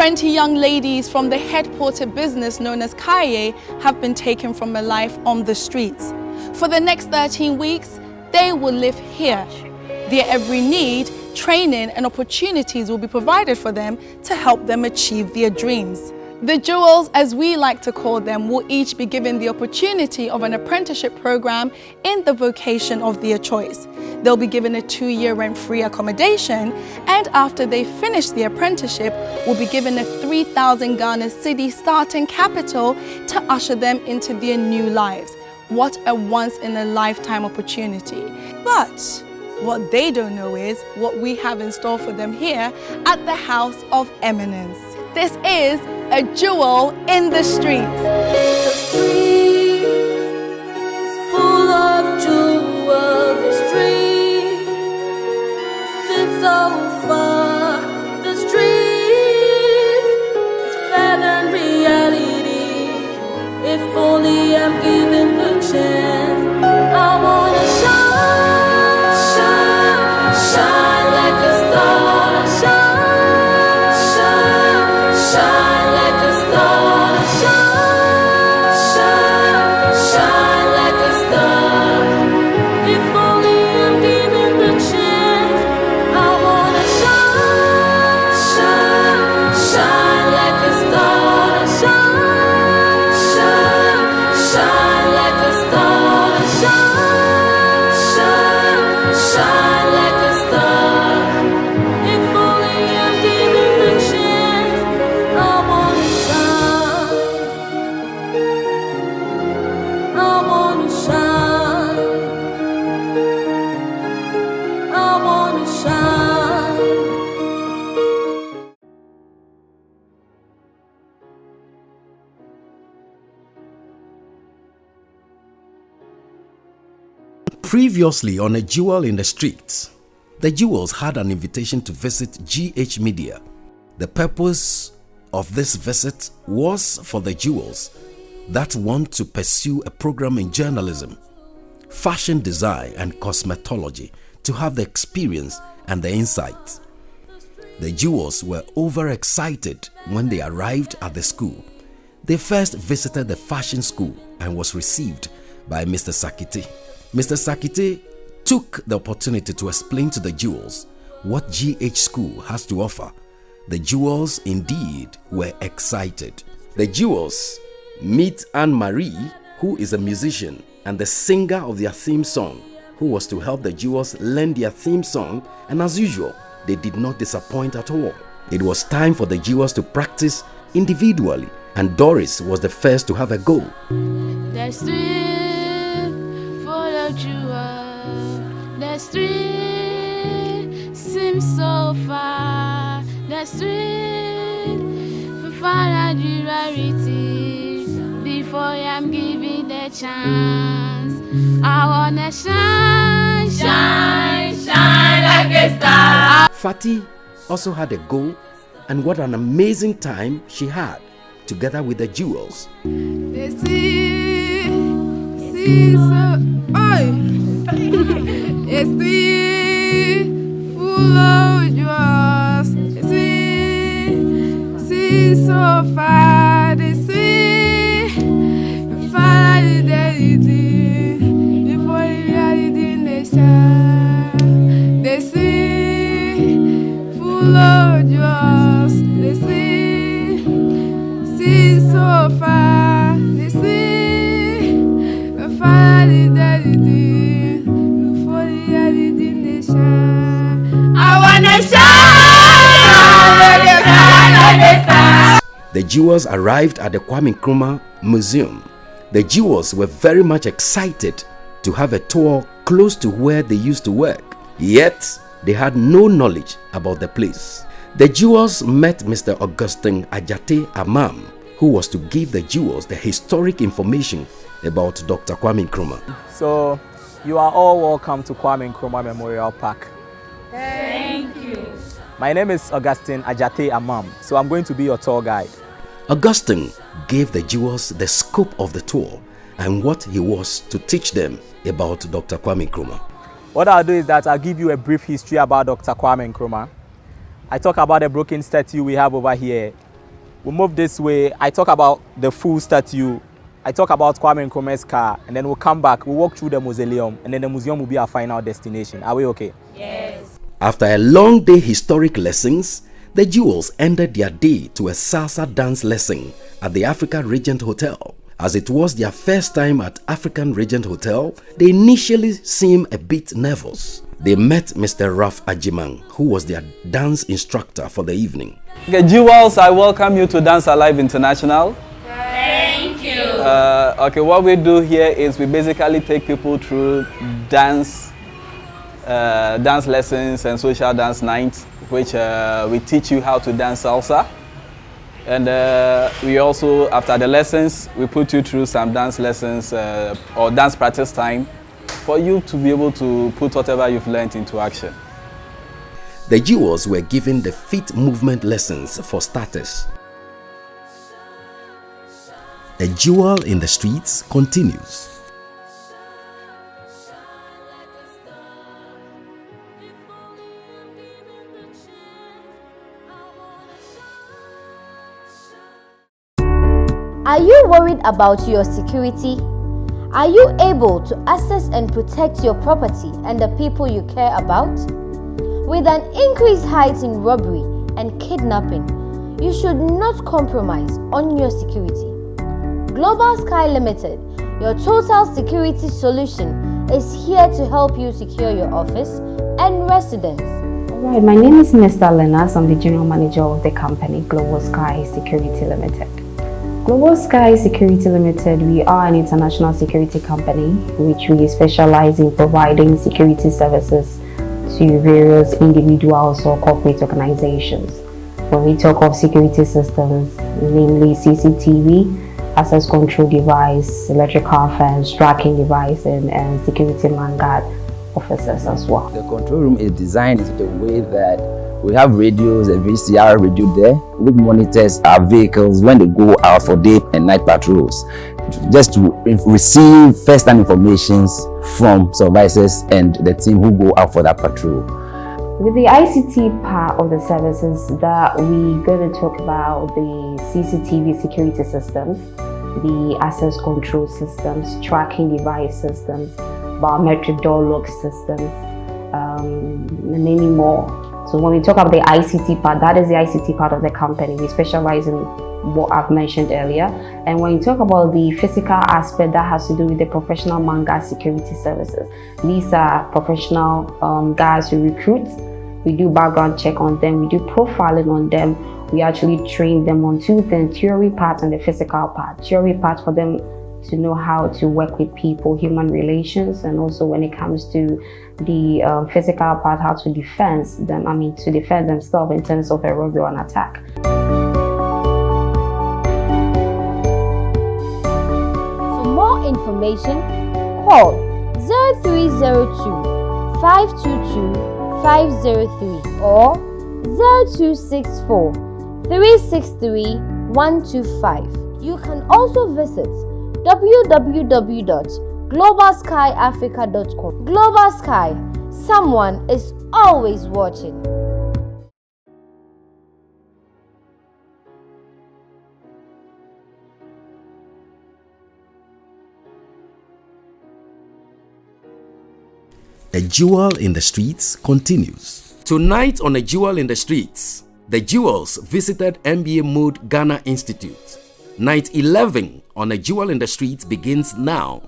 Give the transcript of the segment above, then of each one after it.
20 young ladies from the headquarter business known as Kayayei have been taken from a life on the streets. For the next 13 weeks, they will live here. Their every need, training and opportunities will be provided for them to help them achieve their dreams. The jewels, as we like to call them, will each be given the opportunity of an apprenticeship program in the vocation of their choice. They'll be given a 2-year rent-free accommodation, and after they finish the apprenticeship, will be given a 3,000 Ghana cedi starting capital to usher them into their new lives. What a once-in-a-lifetime opportunity. But what they don't know is what we have in store for them here at the House of Eminence. This is a jewel in the streets. The street is full of jewels. The street sits so far. The street is fed and reality. If only I'm given the chance, I wanna shine, shine, shine like a star, shine, shine, shine like a star, shine, shine, shine like a star. If only I'm given the chance, I wanna shine, shine, shine like a star, shine, shine, shine like a star, shine, shine, shine like a star. If only I'm given the chance, I wanna shine, I wanna shine, I wanna shine. Previously on A Jewel in the Streets, the Jewels had an invitation to visit GH Media. The purpose of this visit was for the Jewels that want to pursue a program in journalism, fashion design and cosmetology to have the experience and the insight. The Jewels were overexcited when they arrived at the school. They first visited the fashion school and was received by Mr. Sakite. Mr. Sakite took the opportunity to explain to the Jewels what GH School has to offer. The Jewels indeed were excited. The Jewels meet Anne-Marie, who is a musician and the singer of their theme song, who was to help the Jewels learn their theme song, and as usual, they did not disappoint at all. It was time for the Jewels to practice individually, and Doris was the first to have a go. The street full of jewels. The street seems so far. The street for far rarity. Before I'm giving the chance, I wanna shine, shine, shine like a star. Fatty also had a go, and what an amazing time she had together with the Jewels. The sea so the sea full of jewels. The sea so far. The sea far reality. Before reality in the sky. The sea full of jewels. The sea so far. The sea far reality. Before reality in the sky. I wanna shine like a star. The Jewels arrived at the Kwame Nkrumah Museum. The Jewels were very much excited to have a tour close to where they used to work, yet they had no knowledge about the place. The Jewels met Mr. Augustine Ajate Amam, who was to give the Jewels the historic information about Dr. Kwame Nkrumah. So, you are all welcome to Kwame Nkrumah Memorial Park. Thank you. My name is Augustine Ajate Amam, so I'm going to be your tour guide. Augustine gave the Jewels the scope of the tour and what he was to teach them about Dr. Kwame Nkrumah. What I'll do is that I'll give you a brief history about Dr. Kwame Nkrumah. I talk about the broken statue we have over here, We move this way. I talk about the full statue. I talk about Kwame Nkrumah's car, and then we'll come back. We'll walk through the mausoleum, and then the museum will be our final destination. Are we okay? Yes. After a long day historic lessons, the jewels ended their day to a salsa dance lesson at the Africa Regent Hotel. As it was their first time at African Regent Hotel, they initially seemed a bit nervous. They met Mr. Raf Ajiman, who was their dance instructor for the evening. Okay, jewels, I welcome you to Dance Alive International. Thank you. Okay, what we do here is we basically take people through dance lessons and social dance nights, which we teach you how to dance salsa. And we also, after the lessons, we put you through some dance lessons or dance practice time for you to be able to put whatever you've learned into action. The jewels were given the feet movement lessons for starters. A Jewel in the Streets continues. Are you worried about your security? Are you able to access and protect your property and the people you care about? With an increased height in robbery and kidnapping, you should not compromise on your security. Global Sky Limited, your total security solution, is here to help you secure your office and residence. Right, my name is Mr. Lenas. I'm the General Manager of the company Global Sky Security Limited. Global Sky Security Limited, we are an international security company which we specialize in providing security services to various individuals or corporate organizations. When we talk of security systems, namely CCTV, access control device, electrical fence, tracking device, and security man guard officers as well. The control room is designed in such a way that we have radios, a VCR radio there, which monitors our vehicles when they go out for day and night patrols, just to receive first-hand information from supervisors and the team who go out for that patrol. With the ICT part of the services that we're going to talk about, the CCTV security systems, the access control systems, tracking device systems, biometric door lock systems, and many more. So when we talk about the ICT part, that is the ICT part of the company. We specialize in what I've mentioned earlier. And when you talk about the physical aspect, that has to do with the professional man-guard security services. These are professional guys who recruit. We do background check on them. We do profiling on them. We actually train them on two things, theory part and the physical part. Theory part for them to know how to work with people, human relations, and also when it comes to the physical part, how to defend them, to defend themselves in terms of a robbery or an attack. For more information, call 0302 522 503 or 0264 363 125. You can also visit www.globalskyafrica.com. Global Sky, someone is always watching. A Jewel in the Streets continues. Tonight on A Jewel in the Streets, the Jewels visited MBA Mode Ghana Institute. Night 11 on A Jewel in the Streets begins now,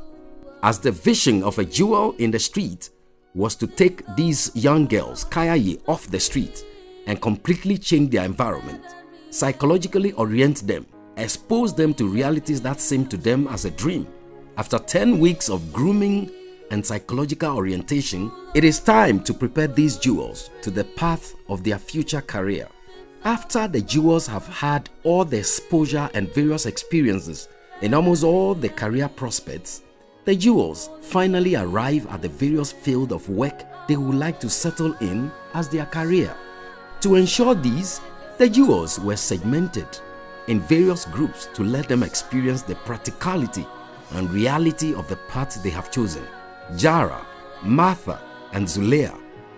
as the vision of A Jewel in the Street was to take these young girls, Kayayei, off the street and completely change their environment, psychologically orient them, expose them to realities that seem to them as a dream. After 10 weeks of grooming and psychological orientation, it is time to prepare these jewels to the path of their future career. After the jewels have had all the exposure and various experiences in almost all the career prospects, the jewels finally arrive at the various field of work they would like to settle in as their career. To ensure these, the jewels were segmented in various groups to let them experience the practicality and reality of the path they have chosen. Jara, Martha, and Zulea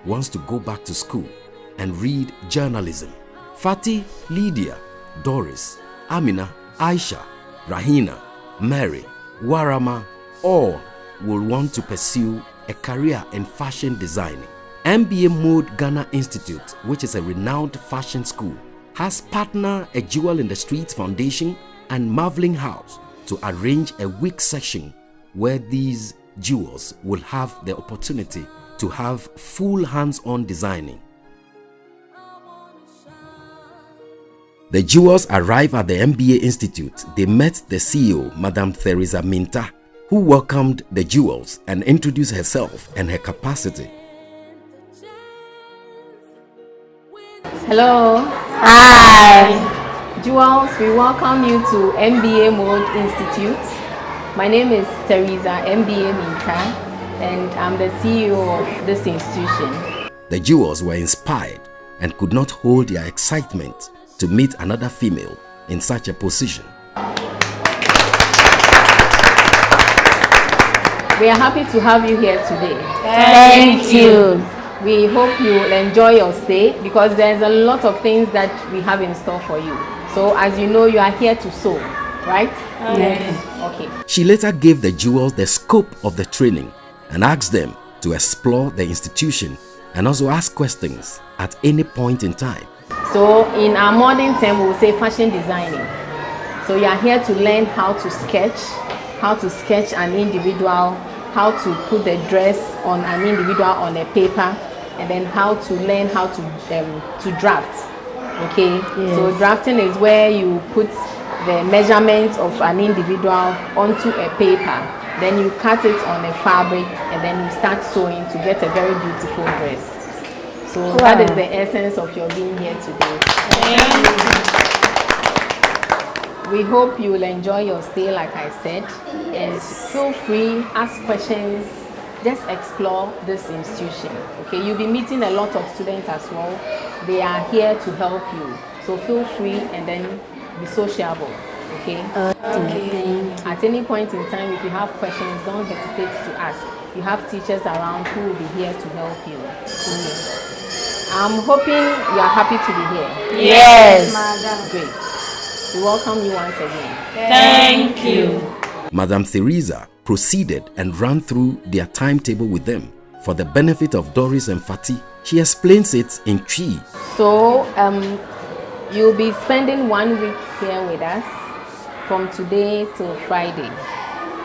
wants to go back to school and read journalism. Fatih, Lydia, Doris, Amina, Aisha, Rahina, Mary, Warama, all will want to pursue a career in fashion designing. MBA Mode Ghana Institute, which is a renowned fashion school, has partnered a Jewel in the Streets Foundation and Marveling House to arrange a week session where these jewels will have the opportunity to have full hands-on designing. The jewels arrived at the MBA Institute. They met the CEO, Madam Theresa Minta, who welcomed the jewels and introduced herself and her capacity. Hello. Hi. Jewels, we welcome you to MBA Mode Institute. My name is Theresa MBA Minta, and I'm the CEO of this institution. The jewels were inspired and could not hold their excitement to meet another female in such a position. We are happy to have you here today. Thank you. We hope you will enjoy your stay because there's a lot of things that we have in store for you. So as you know, you are here to sew, right? Yes. Okay. She later gave the jewels the scope of the training and asked them to explore the institution and also ask questions at any point in time. So in our modern term, we will say fashion designing. So you are here to learn how to sketch an individual, how to put the dress on an individual on a paper, and then how to learn how to draft. Okay. Yes. So drafting is where you put the measurements of an individual onto a paper, then you cut it on a fabric, and then you start sewing to get a very beautiful dress. So wow. That is the essence of your being here today. We hope you will enjoy your stay, like I said, and feel free, ask questions, just explore this institution. Okay, you'll be meeting a lot of students as well. They are here to help you, so feel free and then be sociable. Okay. Okay. At any point in time, if you have questions, don't hesitate to ask. You have teachers around who will be here to help you. Okay. I'm hoping you are happy to be here. Yes. Great. We welcome you once again. Thank you. Madam Theresa proceeded and ran through their timetable with them. For the benefit of Doris and Fatih, she explains it in Twi. So, you'll be spending 1 week here with us from today till Friday.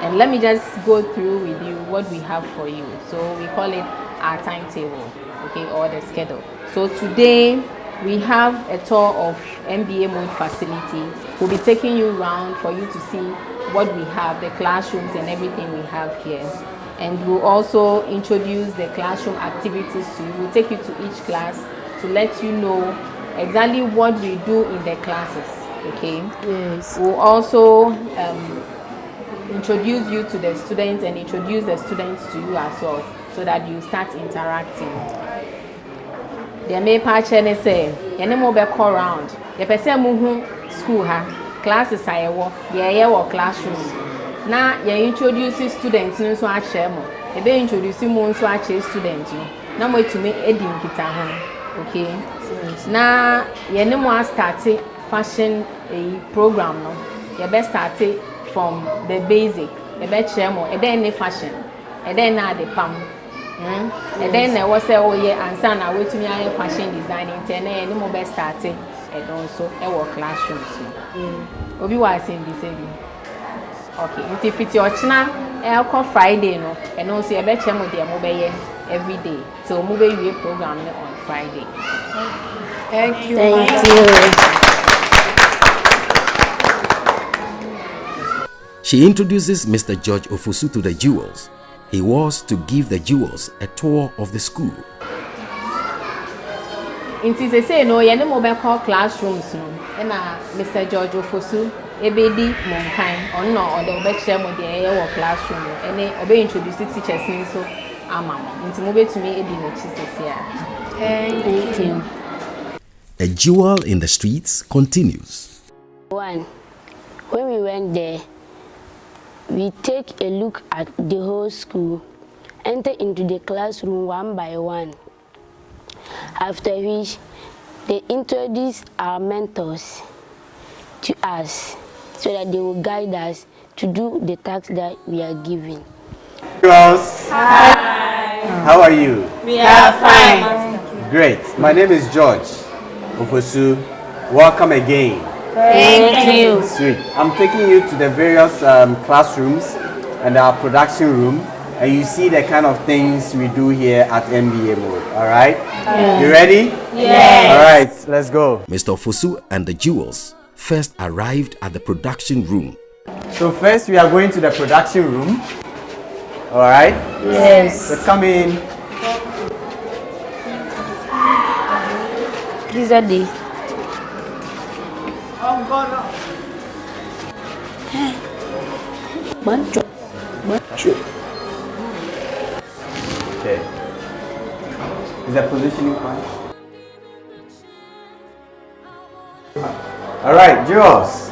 And let me just go through with you what we have for you. So we call it our timetable, okay, or the schedule. So today we have a tour of MBA Mode facility. We'll be taking you around for you to see what we have, the classrooms and everything we have here. And we'll also introduce the classroom activities to you. We'll take you to each class to let you know exactly what we do in the classes, okay? Yes. We'll also introduce you to the students and introduce the students to you as well, so that you start interacting. The main part is say, any more back around. The person school classes I work, yeah, classrooms. Now you introduce students to so much more. You be introducing more so much students. Now we to make editing kita okay. Now you no more starting fashion a program no. You best start it from the basic. You best share more. And then fashion. And then now the pam. And then there was a yeah, and son I wait to me fashion designing. Then any more best starting and also our classrooms. Obi was in this area. Okay, if it's your channel, I'll call Friday no, and also you bet you mobile every day. So mobile we program on Friday. Thank you. Thank you. She introduces Mr. George Ofosu to the jewels. He was to give the jewels a tour of the school. It is a say no, you mobile call classrooms no, and Mr. George Ofosu, ebedi monkan, or no, or the best share with the classroom, and they obey introduce the teachers so amam. Into mobile to me, Thank you. A Jewel in the Streets continues. One, when we went there, we take a look at the whole school, enter into the classroom one by one. After which, they introduce our mentors. to us so that they will guide us to do the tasks that we are given. Girls, hi. How are you? We are fine. Great. My name is George Ofosu. Welcome again. Thank you. Sweet. I'm taking you to the various classrooms and our production room, and you see the kind of things we do here at MBA Mode. All right? Yes. You ready? Yes. All right, let's go. Mr. Ofosu and the jewels first arrived at the production room. So first we are going to the production room. All right? Yes. So come in. These are the Okay. Is the positioning fine? All right, jewels.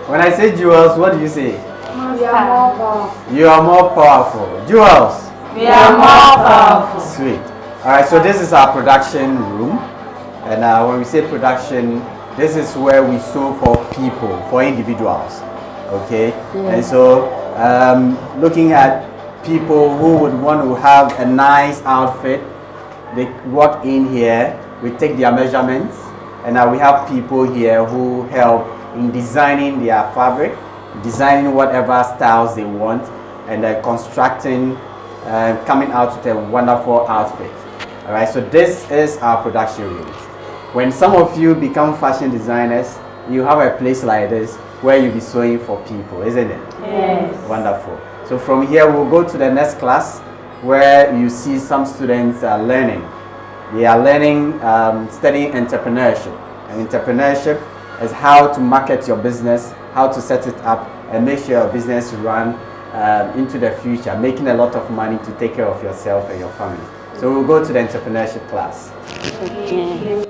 When I say jewels, what do you say? You are more powerful. Jewels. We are more powerful. Sweet. All right, so this is our production room. And when we say production, this is where we sew for people, for individuals. Okay? And so looking at people who would want to have a nice outfit, they walk in here, we take their measurements, and now we have people here who help in designing their fabric, designing whatever styles they want, and constructing, coming out with a wonderful outfit. All right, so this is our production room. When some of you become fashion designers, you have a place like this where you'll be sewing for people, isn't it? Yes. Wonderful. So from here, we'll go to the next class where you see some students learning. They are learning, studying entrepreneurship. And entrepreneurship is how to market your business, how to set it up, and make sure your business run into the future, making a lot of money to take care of yourself and your family. So we'll go to the entrepreneurship class. okay.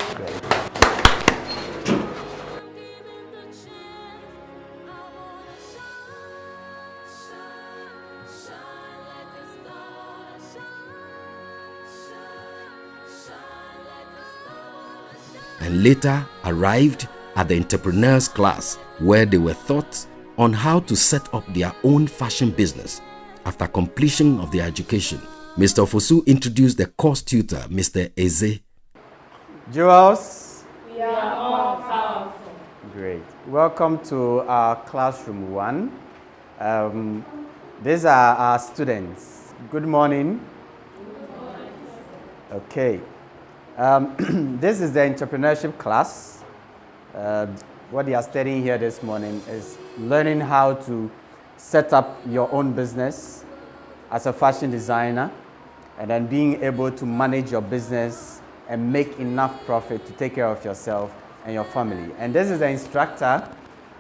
And later arrived at the entrepreneurs class where they were taught on how to set up their own fashion business. After completion of their education, Mr. Ofosu introduced the course tutor, Mr. Eze. Jewels. We are more powerful. Great. Welcome to our classroom 1. These are our students. Good morning. Okay. This is the entrepreneurship class. What they are studying here this morning is learning how to set up your own business as a fashion designer, and then being able to manage your business and make enough profit to take care of yourself and your family. And this is the instructor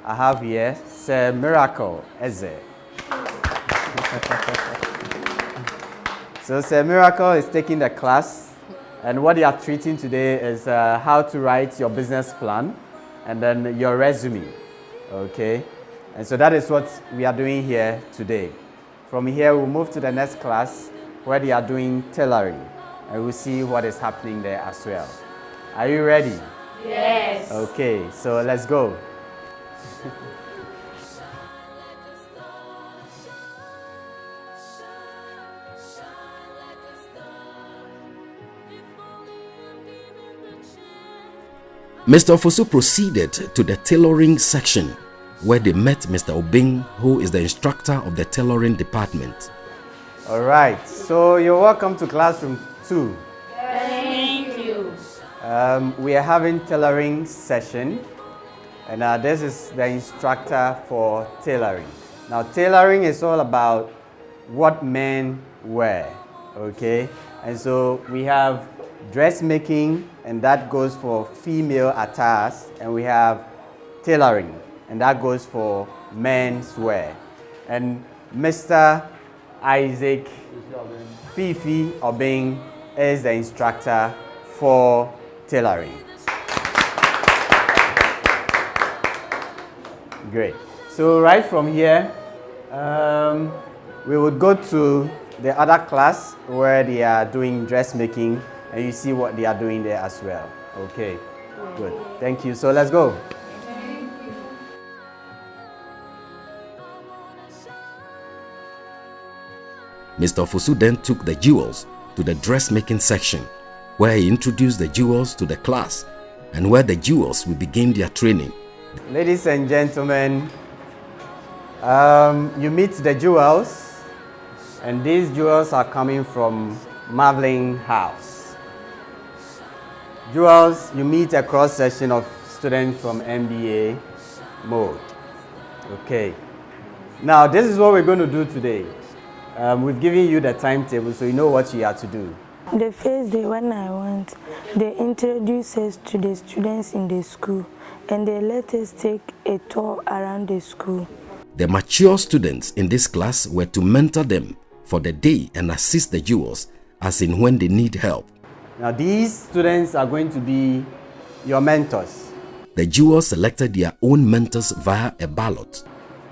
I have here, Sir Miracle Eze. So Sir Miracle is taking the class, and what they are treating today is how to write your business plan and then your resume. Okay? And so that is what we are doing here today. From here, we'll move to the next class where they are doing tailoring, and we'll see what is happening there as well. Are you ready? Yes. Okay, so let's go. Mr. Ofosu proceeded to the tailoring section where they met Mr. Obing, who is the instructor of the tailoring department. All right, so you're welcome to classroom 2. Thank you. We are having tailoring session, and this is the instructor for tailoring. Now, tailoring is all about what men wear, okay? And so we have dressmaking, and that goes for female attires, and we have tailoring, and that goes for men's wear. And Mr. Isaac Fifi Obing is the instructor for tailoring. Great. So right from here, we would go to the other class where they are doing dressmaking, and you see what they are doing there as well. Okay, good. Thank you. So let's go. Mr. Fosu then took the jewels to the dressmaking section, where he introduced the jewels to the class and where the jewels will begin their training. Ladies and gentlemen, you meet the jewels, and these jewels are coming from Marveling House. Jewels, you meet a cross section of students from MBA Mode. Okay. Now, this is what we're going to do today. We've given you the timetable so you know what you have to do. The first day when I went, they introduced us to the students in the school and they let us take a tour around the school. The mature students in this class were to mentor them for the day and assist the jewels as in when they need help. Now, these students are going to be your mentors. The jewels selected their own mentors via a ballot.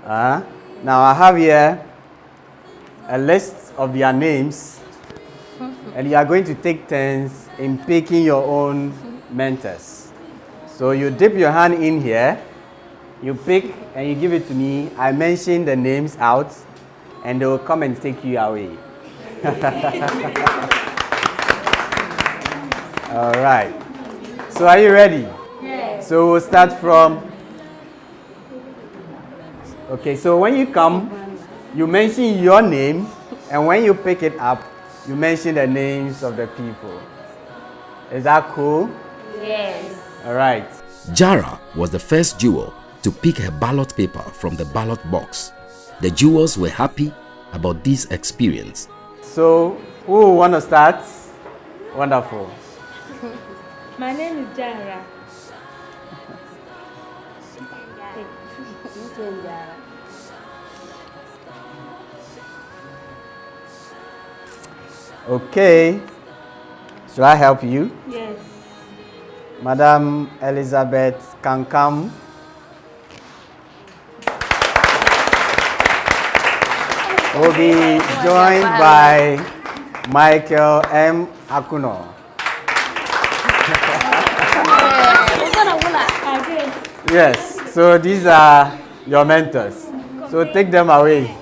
Now, I have here a list of their names, and you are going to take turns in picking your own mentors. So you dip your hand in here, you pick and you give it to me. I mention the names out and they will come and take you away. All right. So are you ready? Yes. So we'll start from... Okay, so when you come, you mention your name, and when you pick it up, you mention the names of the people. Is that cool? Yes. All right. Jara was the first jewel to pick her ballot paper from the ballot box. The jewels were happy about this experience. So, who want to start? Wonderful. My name is Jara. Okay. Should I help you? Yes. Madam Elizabeth can come. Will be joined by Michael M. Akuno. Yes, so these are your mentors. So take them away.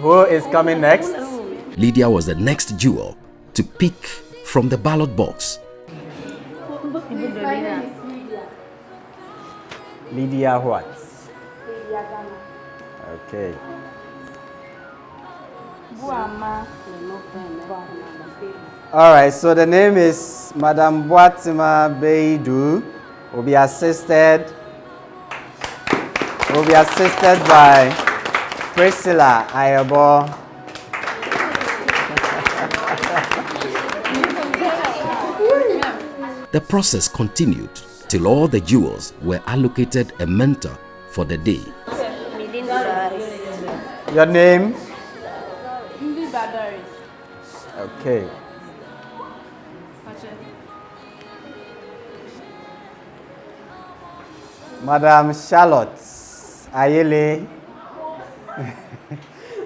Who is coming next? Lydia was the next jewel to pick from the ballot box. Lydia what? Okay. All right, so the name is Madam Boatima Beidu. Will be assisted by Priscilla Ayabo. The process continued till all the jewels were allocated a mentor for the day. Your name? Okay. Madam Charlotte Ayele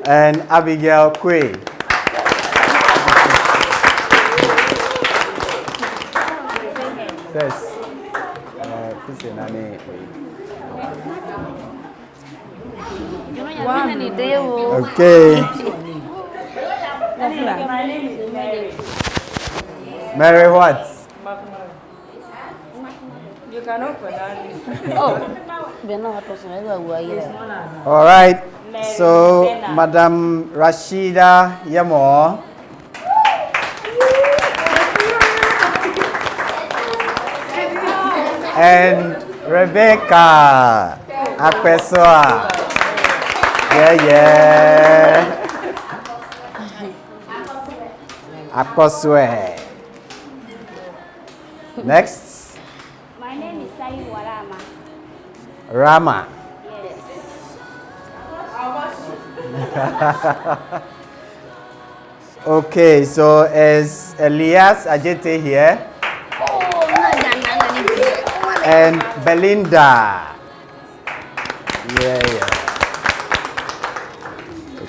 and Abigail Kwe. Yes. Okay. My name is Mary. Mary what? You cannot pronounce it. All right. So, Madam Rashida Yamo. And Rebecca Akpesoa. Yeah. Akoswe. Next. My name is Sayu Warama. Rama. Okay, so is Elias Ajete here? And Belinda. Yeah.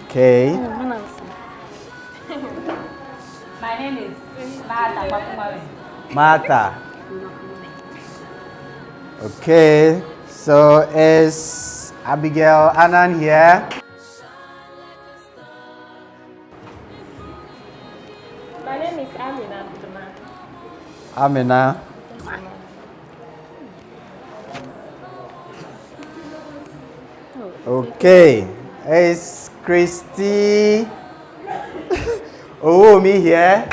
Okay. My name is Martha. Martha. Okay, so is Abigail Annan here. My name is Amina. Amina. Okay. Is Christy me here?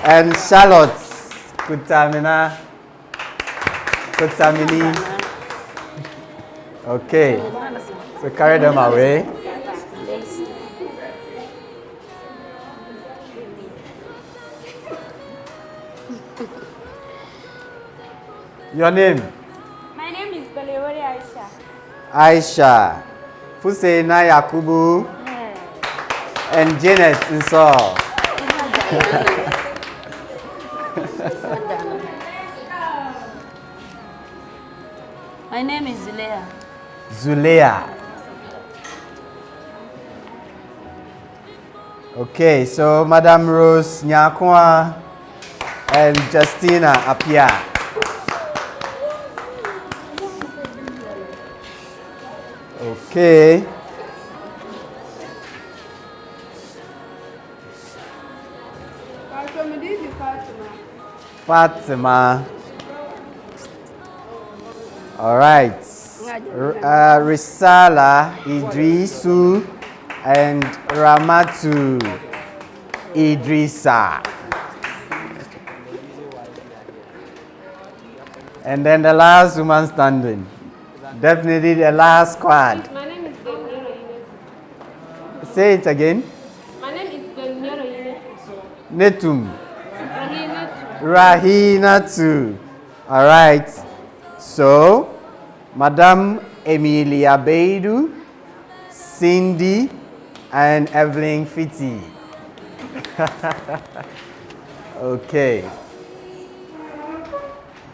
And Charlotte Kutamina. Kutamini. Okay. So carry them away. Your name? My name is Balewari Aisha. Aisha. Fuseina Yakubu. And Janet Insol. My name is Zulea. Zulea. Okay, so Madam Rose Nyakwa and Justina Apia. Okay. Fatima. All right. Risala Idrisu and Ramatu Idrisa. And then the last woman standing. Definitely the last squad. My name is Daniela. Say it again. My name is Daniela. Netum. Rahinatu. All right. So, Madam Emilia Beidu, Cindy, and Evelyn Fitty. Okay.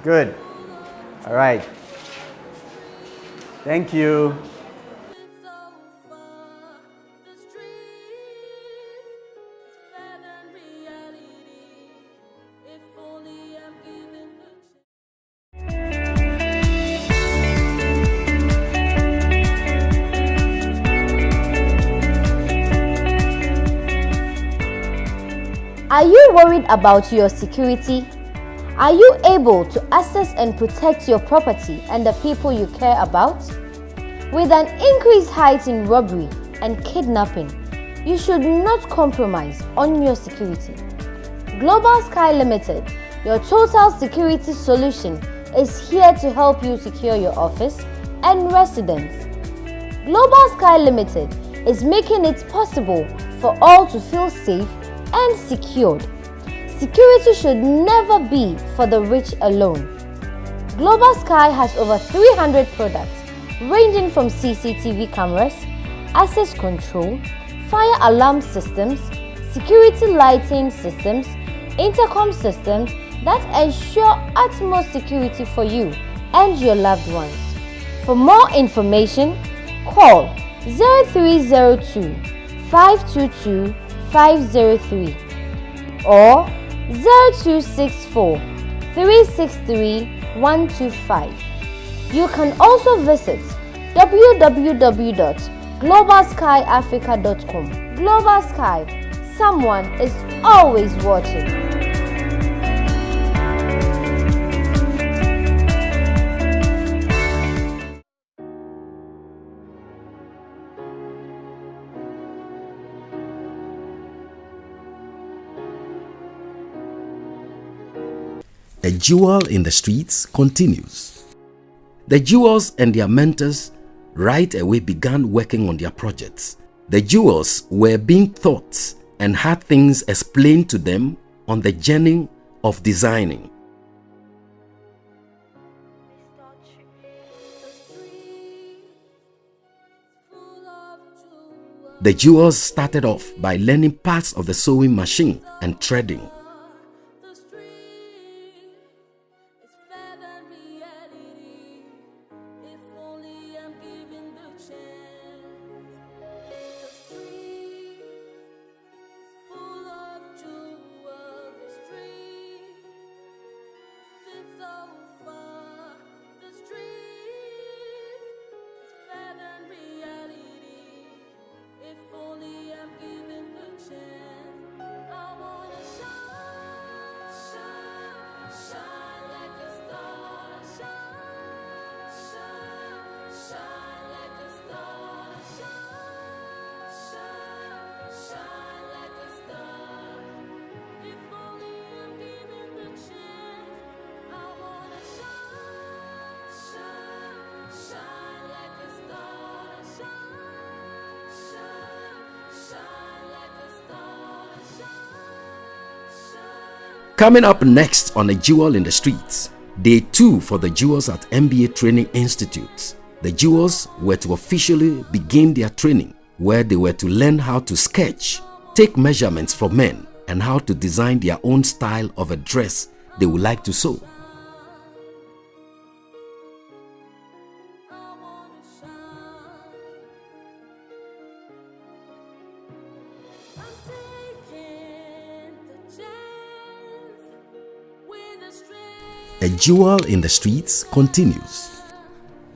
Good. All right. Thank you. Are you worried about your security? Are you able to access and protect your property and the people you care about? With an increased height in robbery and kidnapping, you should not compromise on your security. Global Sky Limited, your total security solution, is here to help you secure your office and residence. Global Sky Limited is making it possible for all to feel safe and secured. Security should never be for the rich alone. Global Sky has over 300 products ranging from CCTV cameras, access control, fire alarm systems, security lighting systems, intercom systems that ensure utmost security for you and your loved ones. For more information, call 0302 522 503 or 0264 363 125. You can also visit www.globalskyafrica.com. Global Sky, someone is always watching. A Jewel in the Streets continues. The Jewels and their mentors right away began working on their projects. The Jewels were being taught and had things explained to them on the journey of designing. The Jewels started off by learning parts of the sewing machine and threading. Coming up next on A Jewel in the Streets, Day 2 for the jewels at MBA Training Institute. The jewels were to officially begin their training, where they were to learn how to sketch, take measurements for men, and how to design their own style of a dress they would like to sew. A Jewel in the Streets continues.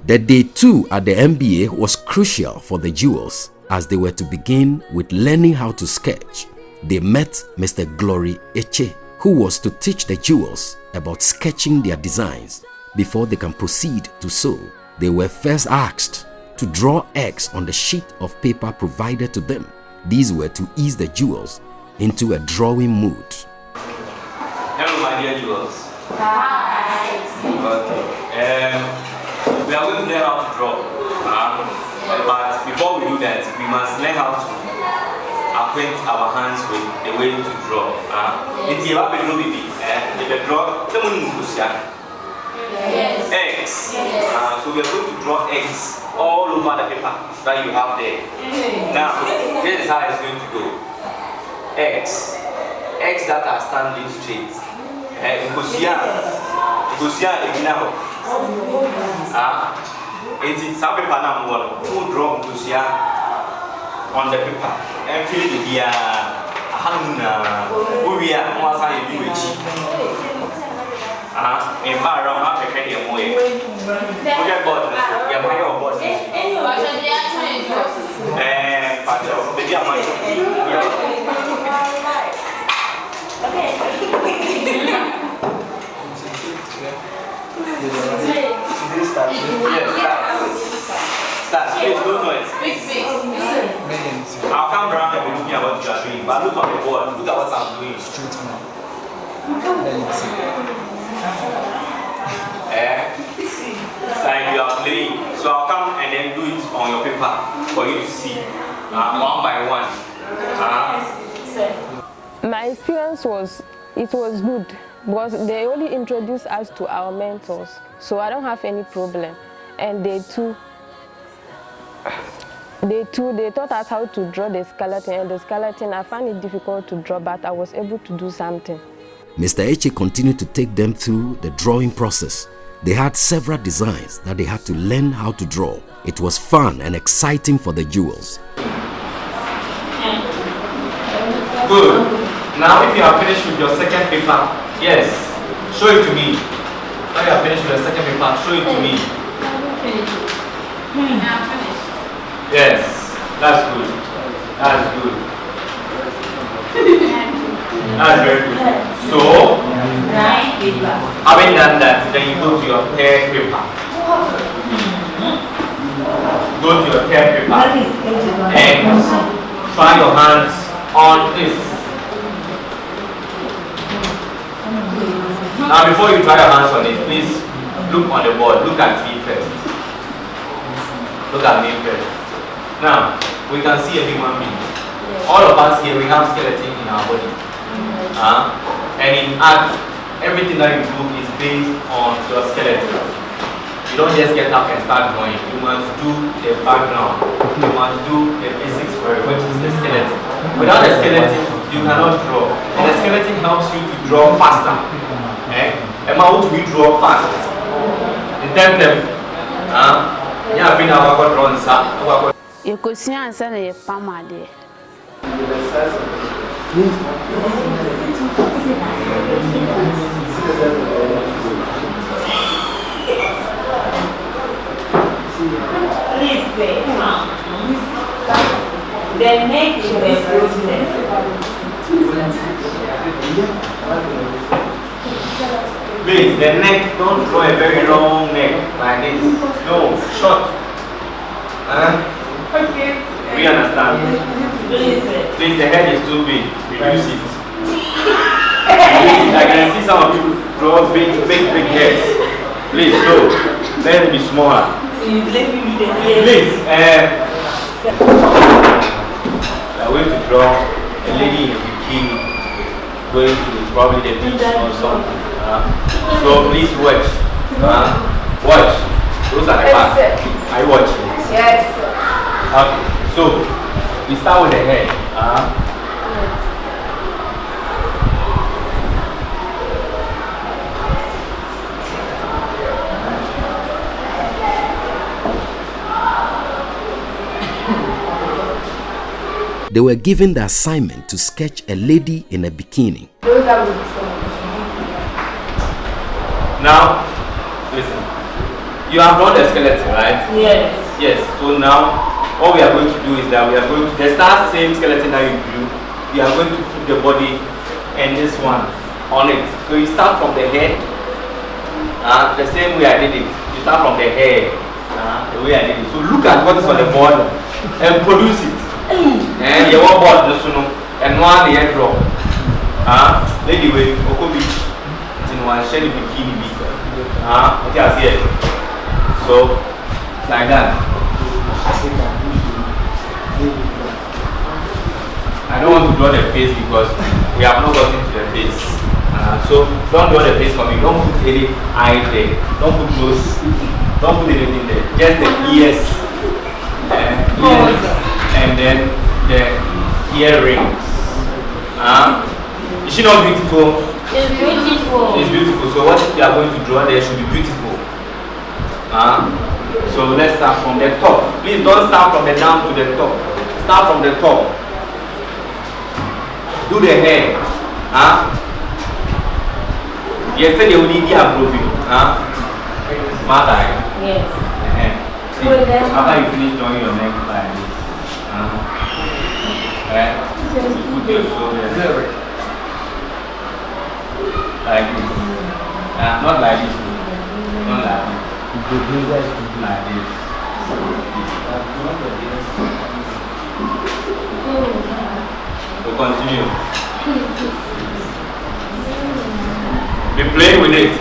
The Day 2 at the MBA was crucial for the jewels as they were to begin with learning how to sketch. They met Mr. Glory Eche, who was to teach the jewels about sketching their designs before they can proceed to sew. They were first asked to draw eggs on the sheet of paper provided to them. These were to ease the jewels into a drawing mood. Hello, my dear jewels. Hi. Okay. We are going to learn how to draw. But before we do that, we must learn how to acquaint our hands with the way to draw. It's a little bit. If you draw, someone will see eggs. So we are going to draw eggs all over the paper that you have there. Now, this is how it's going to go. Eggs that are standing straight. It's some paper now who draw on the paper and feel the who we are once I do it. In Barrow, I prepare your way. Look at body, your body. Start. Please, no noise. I'll come around and be looking at what you are doing, but look on the board. Look at what I'm doing. Like you are playing. So I'll come and then do it on your paper for you to see, one by one. My experience was good because they only introduced us to our mentors, so I don't have any problem. And they taught us how to draw the skeleton, and the skeleton I found it difficult to draw, but I was able to do something. Mr. Eche continued to take them through the drawing process. They had several designs that they had to learn how to draw. It was fun and exciting for the jewels. Good. Now if you are finished with your second paper, yes, show it to me. Now you are finished with your second paper, show it to me. Yes, that's good. That's good. That's very good. So, having done that, then you go to your third paper. Go to your third paper and try your hands on this. Now before you try your hands on it, please look on the board. Look at me first. Look at me first. Now, we can see a human being. All of us here, we have skeleton in our body. And in art, everything that you do is based on your skeleton. You don't just get up and start drawing. You must do the background. You must do the basics for it, which is the skeleton. Without the skeleton, you cannot draw. And the skeleton helps you to draw faster. And how do we draw fast? In terms yeah, been our drawn sa. You could see and say a pamade. The neck is Please, the neck, don't draw a very long neck like this. No, short. We understand. Please, the head is too big. Reduce it. I can see some of you draw big heads. Please, no. Let it be smaller. Please, we are going to draw a lady in a bikini. going to probably the beach or something. So please watch. Watch. Those are the facts. I watch. Yes. Okay. So we start with the head. They were given the assignment to sketch a lady in a bikini. Now, listen. You have drawn the skeleton, right? Yes. Yes. So now, all we are going to do is that we are going to the same skeleton that you drew. We are going to put the body and this one on it. So you start from the head. The same way I did it. You start from the head. The way I did it. So look at what is on the board and produce it. And you want board this one and one the head drop. Lady way, Oko Beach. It's in one shady bikini beach. Okay, I see it. So like that. I don't want to draw the face because we have not gotten to the face. So don't draw the face for me. Don't put any eye there. Don't put nose. Don't put anything there. Just the ears. And then the earrings. Is she not beautiful? It's beautiful. She's beautiful. So what you are going to draw there should be beautiful. So let's start from the top. Please don't start from the down to the top. Start from the top. Do the hair. Yesterday we did the approving. Mother. Yes. See, after you finish drawing your neck like this. Put your shoulder like this. Not like this. Not like this. Like this. So continue. Be playing with it,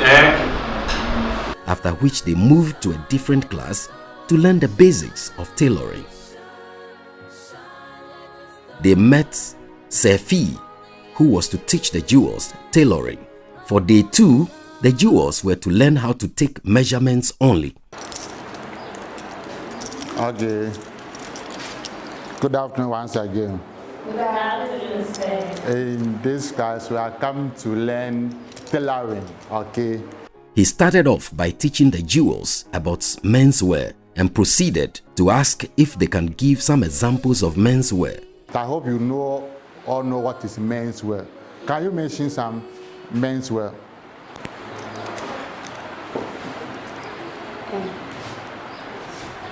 After which they moved to a different class to learn the basics of tailoring. They met Sefi, who was to teach the jewels tailoring. For day 2, the jewels were to learn how to take measurements only. Okay. Good afternoon once again. Good afternoon, sir. In this class, we are come to learn tailoring. Okay. He started off by teaching the jewels about menswear and proceeded to ask if they can give some examples of menswear. I hope you all know what is menswear. Can you mention some menswear?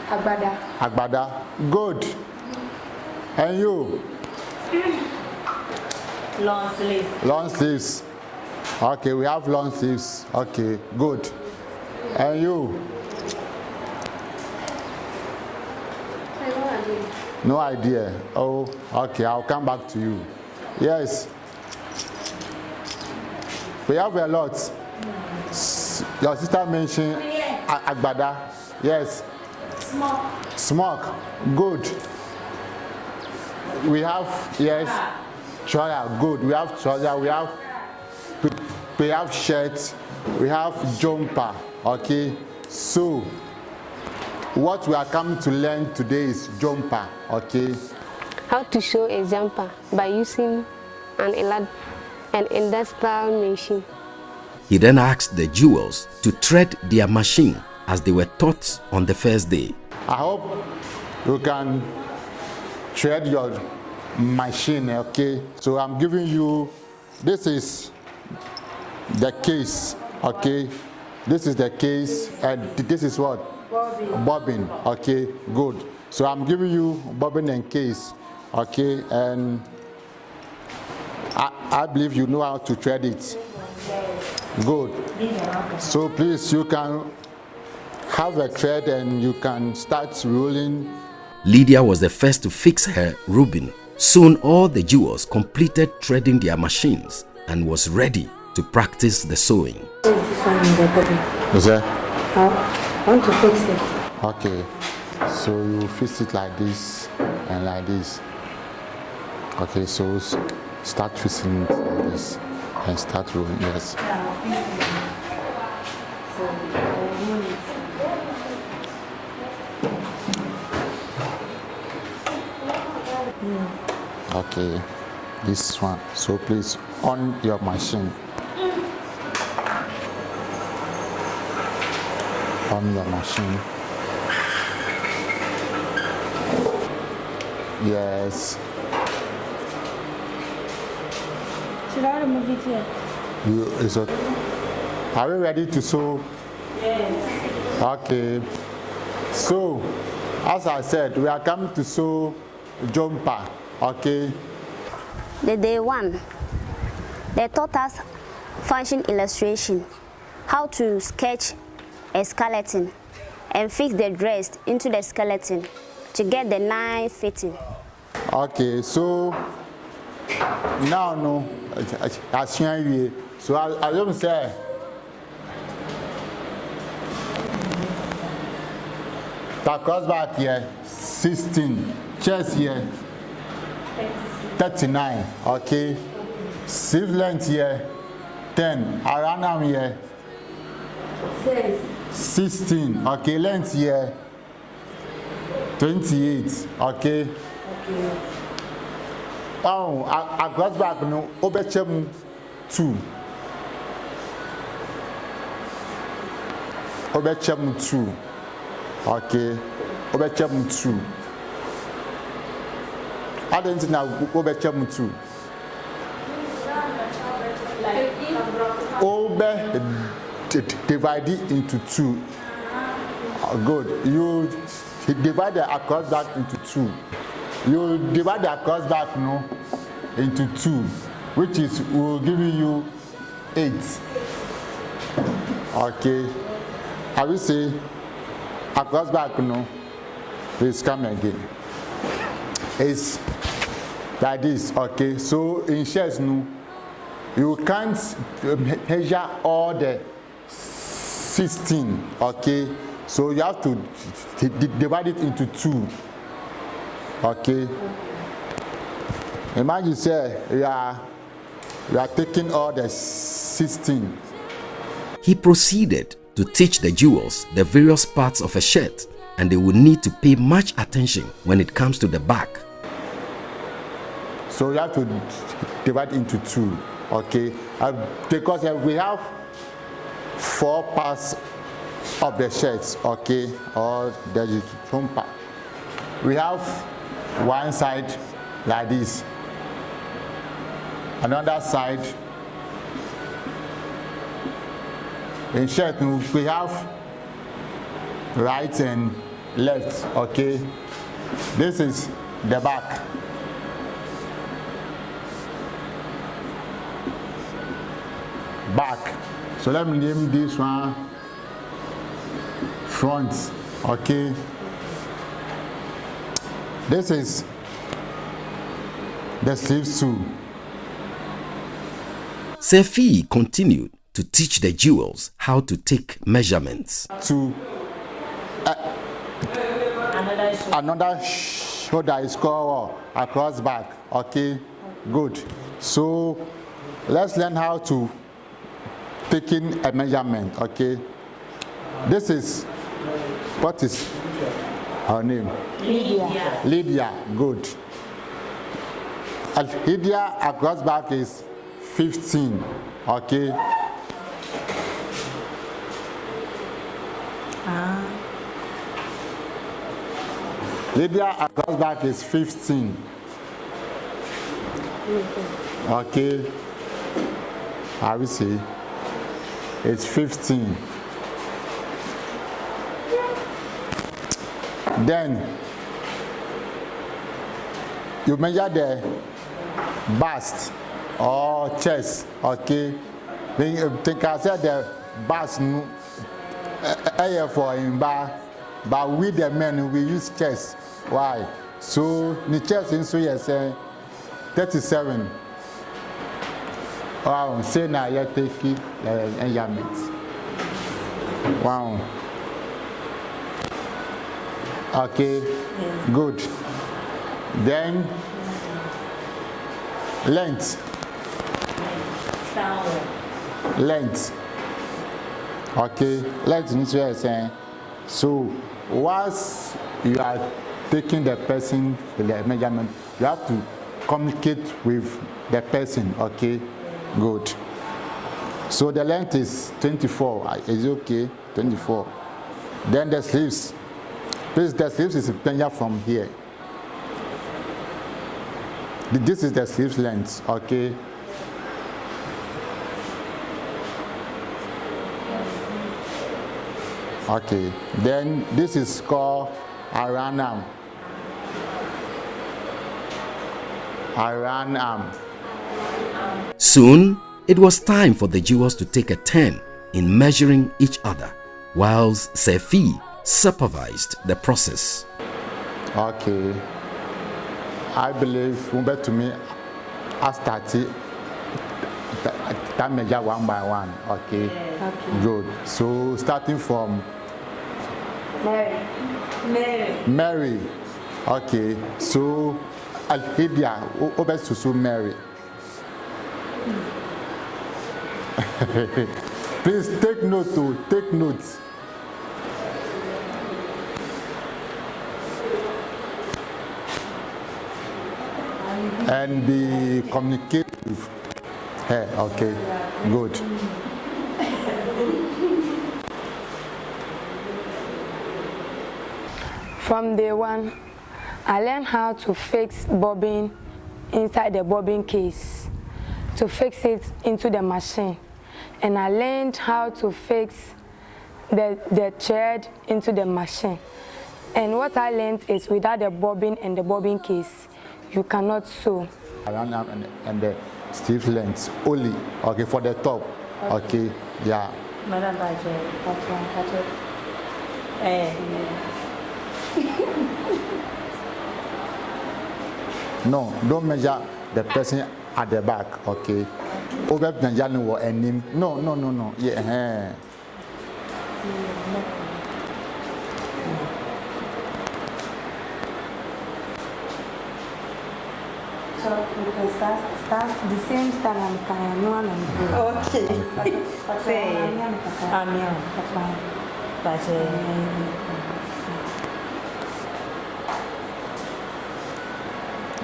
Agbada. Agbada. Good. And you? Long sleeves. Long sleeves. Okay, we have long sleeves. Okay, good. And you? No idea. Oh, okay, I'll come back to you. Yes. We have a lot. Your sister mentioned Agbada. Yes. Smoke. Smoke. Good. We have, yes, trouser. Good. We have trouser. We have shirt. We have jumper. Okay. So, what we are coming to learn today is jumper. Okay. How to show a jumper by using an industrial machine. He then asked the jewels to tread their machine as they were taught on the first day. I hope you can tread your machine, okay? So I'm giving you, this is the case, okay? This is the case, and this is what? Bobbin, okay, good. So I'm giving you bobbin and case, okay? And I believe you know how to tread it. Good. So please, you can have a thread and you can start rolling. Lydia was the first to fix her rubbing. Soon all the jewels completed threading their machines and was ready to practice the sewing. Is that? I want to fix it. Okay. So you fix it like this and like this. Okay, so start fixing it like this. And start rolling, yes. Okay, this one. So please on your machine. On your machine. Yes. Should I remove it here? It's okay. Are we ready to sew? Yes. Okay. So, as I said, we are coming to sew jumper. Okay. The day one, they taught us function illustration, how to sketch a skeleton and fix the dress into the skeleton to get the knife fitting. Okay, so now no, so I don't say. Across back here, 16. Chest here, 39. Okay. Sleeve length here, 10. Around arm here, 16. Okay. Length here, 28. Okay. Oh, across back no, obechem 2. Obechem 2. Okay. Obechem 2. I don't know obechem 2. Divide it into 2. Good. You divide the across back into 2. You divide the across back no into 2, which is will give you 8. Okay. I will say across back no. Please come again. It's like this. Okay. So in shares no, you can't measure all the 16. Okay. So you have to divide it into 2. Okay. Imagine say you are taking all the 16. He proceeded to teach the jewels the various parts of a shirt, and they will need to pay much attention when it comes to the back. So you have to divide into 2. Okay. Because we have 4 parts of the shirts. Okay. Or the front part. We have one side like this, another side. In shirt we have right and left. Okay, this is the back. So let me name this one front. Okay, this is the sleeves too. Sefi continued to teach the jewels how to take measurements. To another shoulder is called across back. Okay, good. So let's learn how to taking a measurement. Okay, this is what is her name? Lydia. Lydia, good. Lydia across back is 15. Okay. Lydia across back is 15. Okay. I will see. It's 15. Then you measure the bust or chest. Okay. Then you think I said the bust for in bar, but with the men we use chest. Why? So the chest in so you say 37. Wow, say now you take it and yamit. Wow. Okay, yes. Good. Then length. length. Okay, length means what I'm saying. So once you are taking the person the measurement, you have to communicate with the person. Okay, good. So the length is 24. Is it okay? 24. Then the sleeves. Please, the sleeves is from here. This is the sleeves length. Okay. Okay. Then this is called around arm. Around arm. Soon, it was time for the jewels to take a turn in measuring each other, whilst Sefi supervised the process. Okay. I believe, to me, I started that measure one by one. Okay. Good. So starting from Mary. Okay. So Alhidia, over to Mary. Please take note. Take notes. And be communicative. Hey, okay, good. From day one, I learned how to fix bobbin inside the bobbin case, to fix it into the machine. And I learned how to fix the thread into the machine. And what I learned is without the bobbin and the bobbin case, you cannot sew. Around and the sleeve length only, okay, for the top, okay, yeah. No, don't measure the person at the back, okay. Over Nigerian or any. No, yeah. So you can start the same style and can no one and Okay. Say,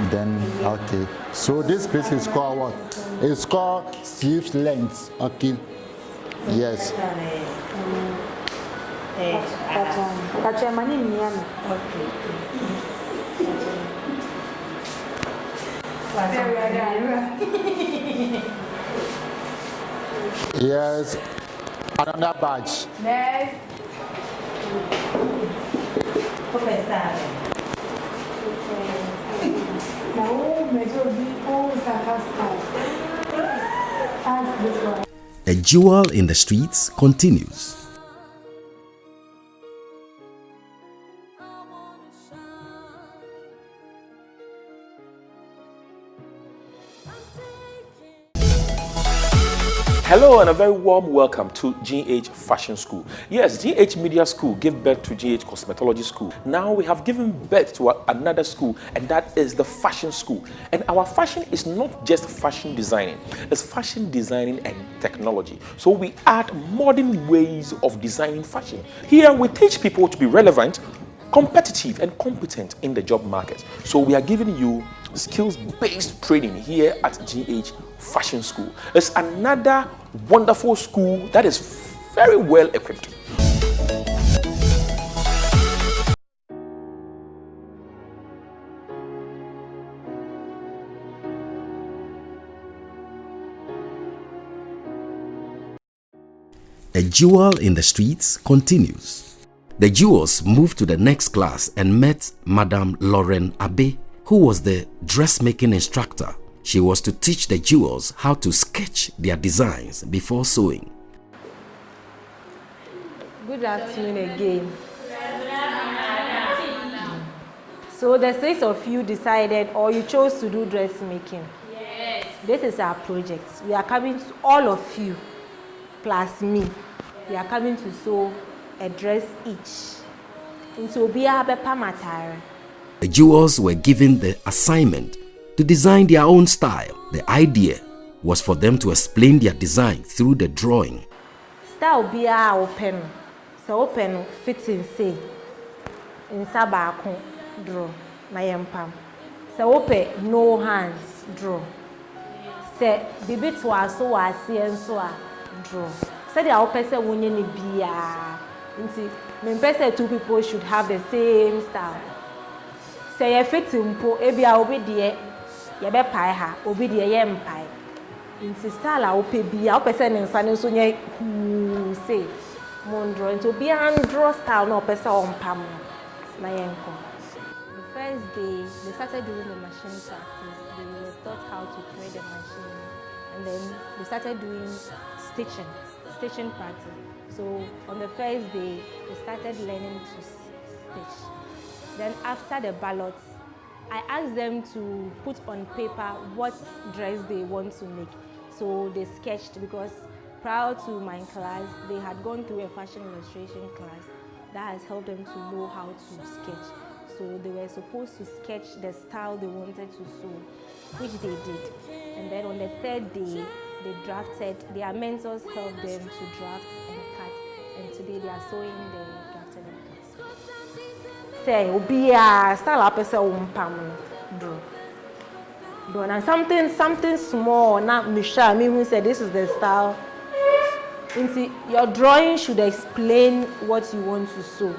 Then, okay. So this piece is called what? It's called sleeve length, okay. Yes. Yes. Another badge. Next. A jewel in the streets continues. Hello and a very warm welcome to GH Fashion School. Yes, GH Media School gave birth to GH Cosmetology School. Now we have given birth to another school, and that is the Fashion School. And our fashion is not just fashion designing, it's fashion designing and technology. So we add modern ways of designing fashion. Here we teach people to be relevant, competitive and competent in the job market. So we are giving you skills-based training here at GH Fashion School. It's another wonderful school that is very well equipped. A jewel in the streets continues. The jewels moved to the next class and met Madame Lauren Abe, who was the dressmaking instructor. She was to teach the jewels how to sketch their designs before sewing. Good afternoon again. So the 6 of you decided or you chose to do dressmaking? Yes. This is our project. We are coming to all of you, plus me. We are coming to sew a dress each. The jewels were given the assignment to design their own style. The idea was for them to explain their design through the drawing. Style be open. So open fitting say in sabako draw na yempam. So open no hands draw. Say bibi to aso wasi enso a draw. Say the open say wonye ni bia. Nti me pese two people should have the same style. Say you fitting po ebi a obi de ye be pai ha obi de ye mpai. Nti style a open bia opese ne nsa ne so nye say Mondro into be and draw style no person on pam na yenko. The first day they started doing the machine practice. They were taught how to thread the machine, and then they started doing stitching practice. So on the first day they started learning to stitch. Then after the ballots, I asked them to put on paper what dress they want to make. So they sketched, because prior to my class, they had gone through a fashion illustration class that has helped them to know how to sketch. So they were supposed to sketch the style they wanted to sew, which they did. And then on the third day, they drafted, their mentors helped them to draft and cut. And today they are sewing the drafted and cut. Say, obi a style apese umpam draw. And something small, not Misha, me who said this is the style. Your drawing should explain what you want to sew.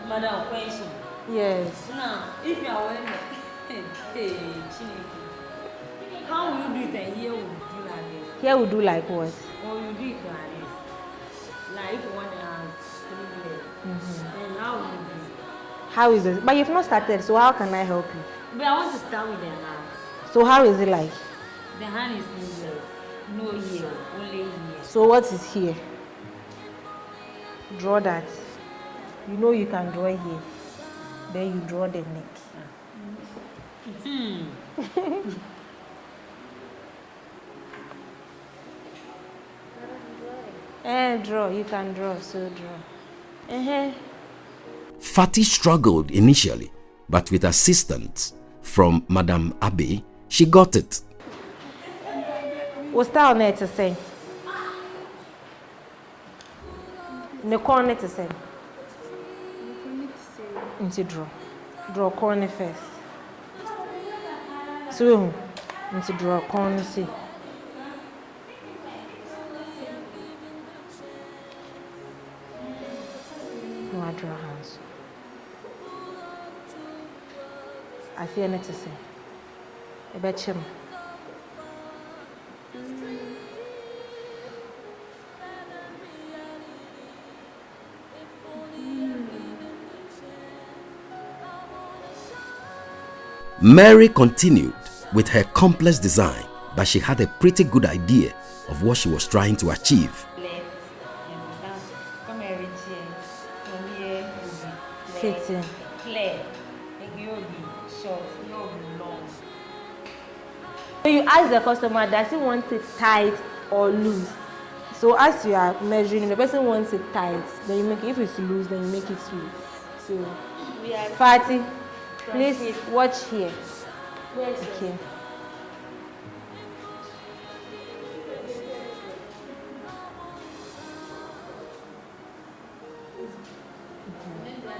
Madam, question. Yes. Now, if you are wearing how will you do it and here will do like this? Here we do like what? Or you do it like this? Like if you want to have 3 legs, then how will you do it? How is it? But you've not started, so how can I help you? But I want to start with the hand. So how is it like? The hand is legless, no ear, only ear. So what is here? Draw that. You know you can draw here. Then you draw the neck. Draw. You can draw. So draw. Fatty struggled initially, but with assistance from Madame Abe, she got it. What's that on there to say? The corner to say. Into draw corner first. So into draw corner see. No, I draw hands. I feel it to say. I bet him. Mary continued with her complex design, but she had a pretty good idea of what she was trying to achieve. Fitting. So you ask the customer, does he want it tight or loose? So as you are measuring, the person wants it tight, then you make it. If it's loose, then you make it smooth. So, Fatty, please watch here. Okay.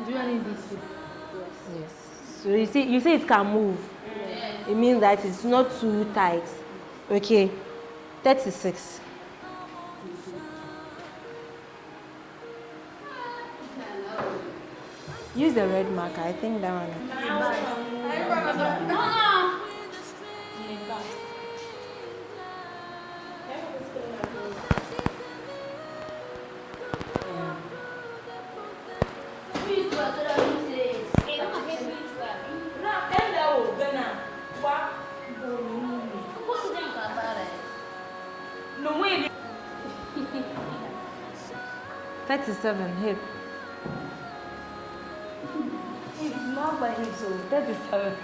Do you need this? Yes. So you see it can move. It means that it's not too tight. Okay. 36. Use the red marker. I think that one. No, 37 hip. Not by hip, so 37.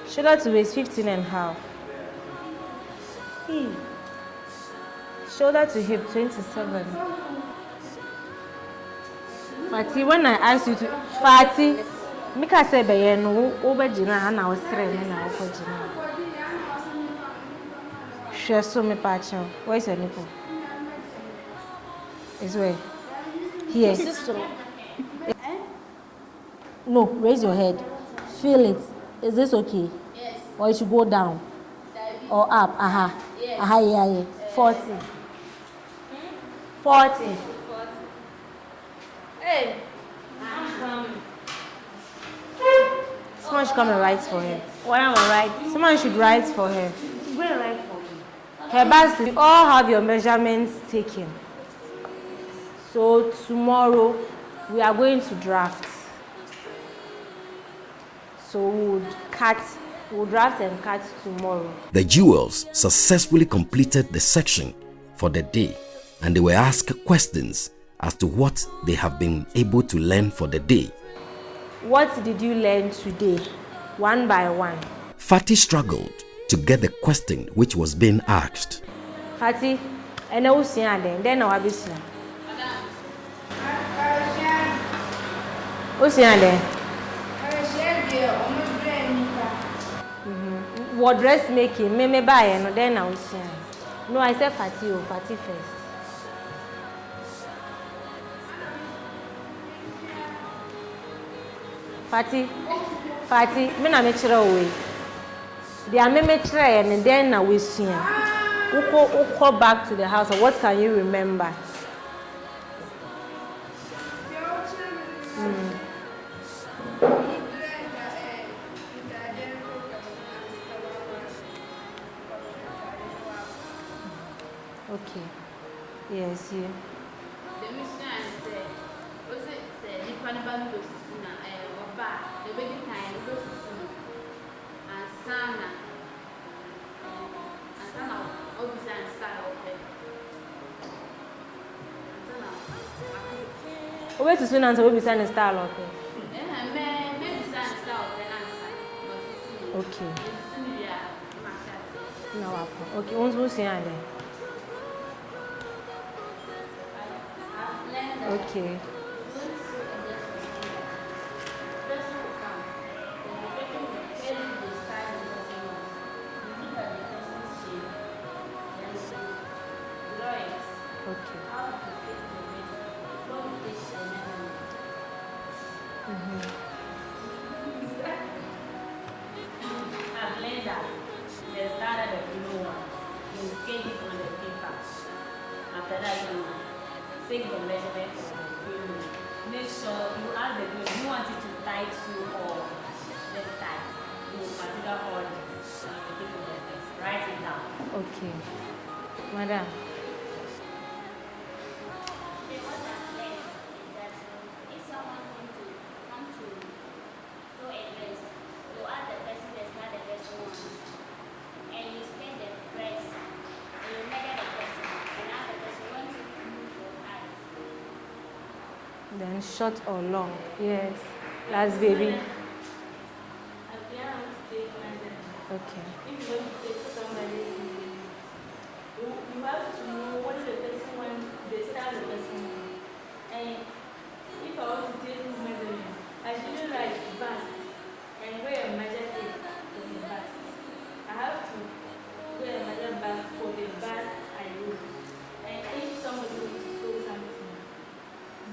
Shoulder to waist 15 and a half. Shoulder to hip 27. Fati, when I asked you to, Fati, Mika said, no, over Gina, and I was saying, now for Gina. Share so me patch. Where's your nipple? It's where? Here. No, raise your head. Feel it. Is this okay? Yes. Or it should go down? Or up? Aha. Yes. Aha, yeah. 40. 40. Hey. Someone should come and write for her. What am I writing? Someone should write for her. Go and write for me. Her bus, you all have your measurements taken. So tomorrow we are going to draft. So we'll draft and cut tomorrow. The jewels successfully completed the section for the day, and they were asked questions as to what they have been able to learn for the day. What did you learn today? One by one. Fati struggled to get the question which was being asked. Fati, and I will see then I will be seen. What's your name? What dressmaking? Me buy and then I will see. No, I said Fati. Fati first. Fati, me na me chere away. They are me try and then I will see. We'll go back to the house. What can you remember? Okay. Yes, you. The mission said, was it said, the Panabang goes sooner, or back, the baby time goes sooner, and Sana, obviously, and style of it. Wait to soon answer, we'll be signing style of it. Maybe sign style of it. Okay. No, okay, we'll see you. Okay. I've learned that the standard of no one, you skate it on the paper. After that, you take the measurement of the glue. Make sure you ask the glue, you want it to tight to or then tight. You consider all this and you take the next. Write it down. Okay. Madam. Then short or long? Yes. Last baby. Okay. If you want to take somebody, you have to know what the person wants, the style the person wants. And if I want to take measurement, I should like bust and wear a measure tape for the bust. I have to wear a measure bust for the bust I use. And if somebody wants to throw something,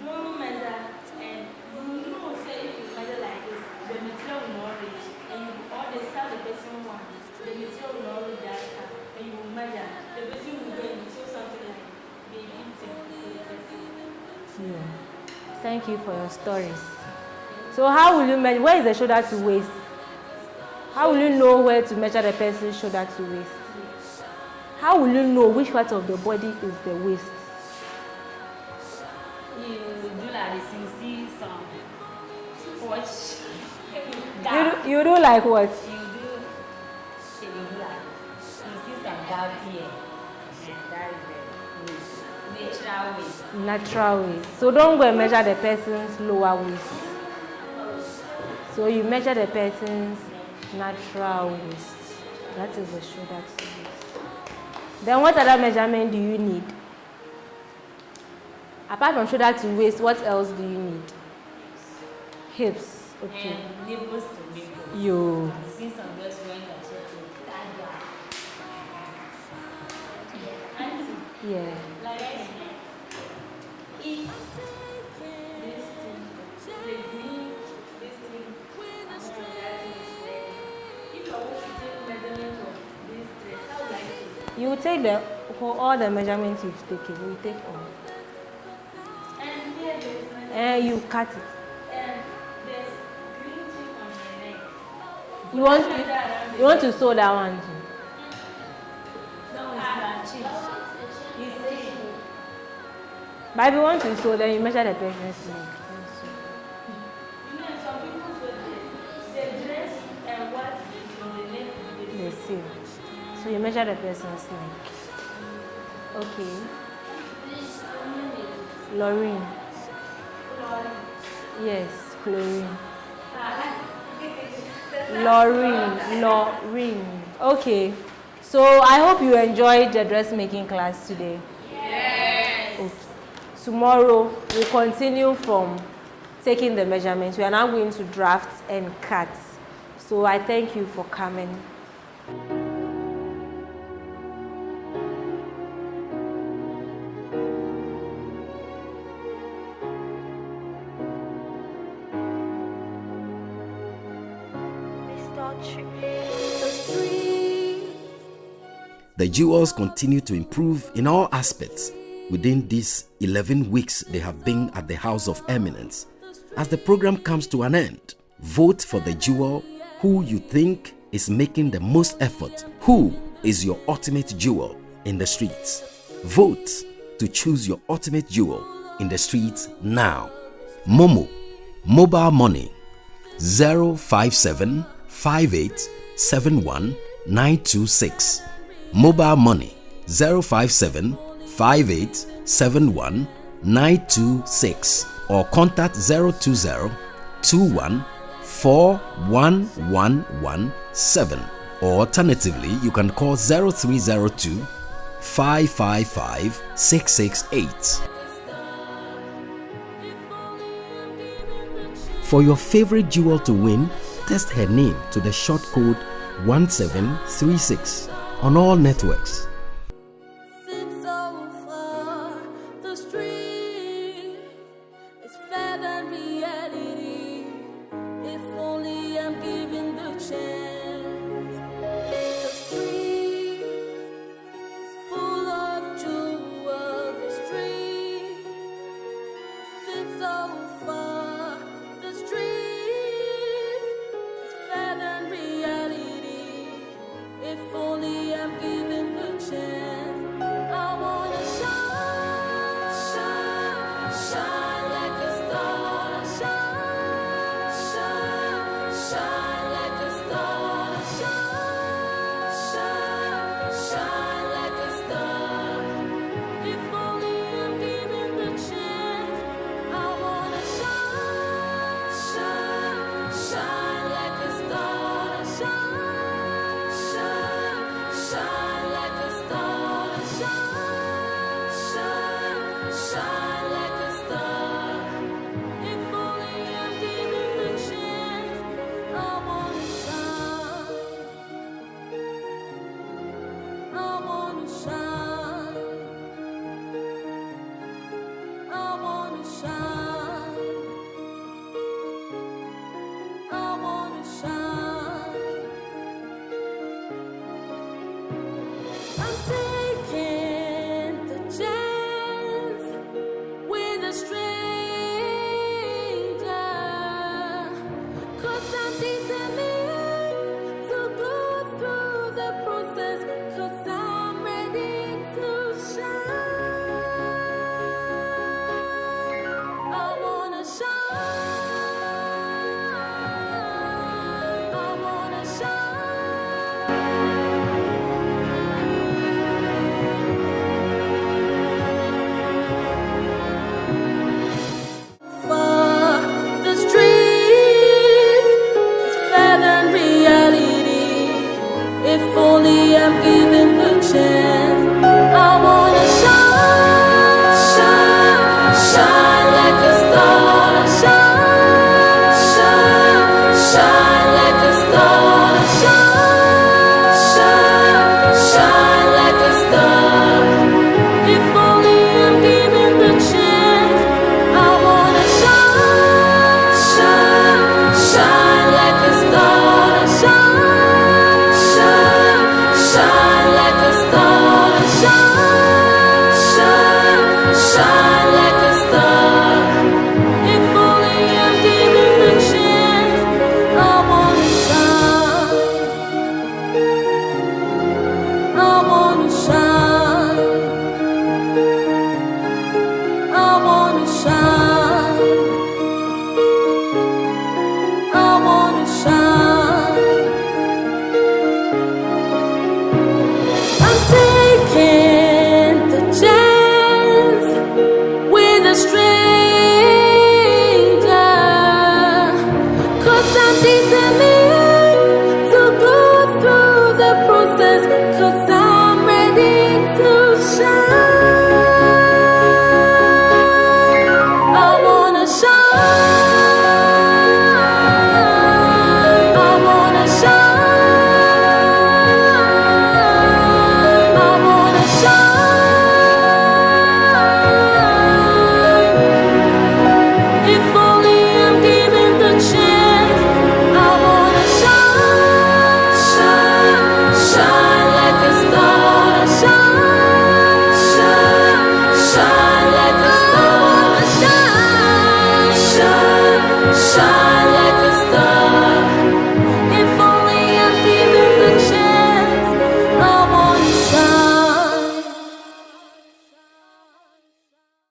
don't measure and you know say if you measure like this, the material will not reach. And you all the style the person wants, the material will not reach that style. And you will measure. The person will go and show something like the empty for the person. Yeah. Thank you for your stories. So how will you measure? Where is the shoulder to waist? How will you know where to measure the person's shoulder to waist? How will you know which part of the body is the waist? You do like this, you see some watch. You do like what? You do like, you see some gap here. And that is the natural waist. Natural waist. So don't go and measure the person's lower waist. So you measure the person's natural waist. That is the shoulder to waist. Then what other measurement do you need? Apart from shoulder to waist, what else do you need? Hips. Okay. And nipples to nipples. Yo. I've seen some girls wearing that shirt to that guy. Auntie. Yeah. Like I said, if this thing, the green, this thing, and all that is red, if I want to take measurement of this dress, how would I take it? You will take all the measurements you've taken. You take all. And here there's my And you cut it. and there's green thing on my neck. You want to sew that one too? No, it's not cheap. It's cheap. But if you want to sew, then you measure the person's neck. You know, some people say the dress and what is on the neck is The same. So you measure the person's neck. Okay. Lorraine. Yes, Lorraine. Lorraine. Okay. So I hope you enjoyed the dressmaking class today. Yes. Okay. Tomorrow we'll continue from taking the measurements. We are now going to draft and cut. So I thank you for coming. The jewels continue to improve in all aspects within these 11 weeks they have been at the House of Eminence. As the program comes to an end, vote for the jewel who you think is making the most effort. Who is your ultimate jewel in the streets? Vote to choose your ultimate jewel in the streets now. Momo, mobile money 057 58 71 926. Mobile money 057 58 71 926 or contact 020 21 41117 or alternatively you can call 0302 555 668. For your favorite jewel to win, text her name to the short code 1736 on all networks. Shine.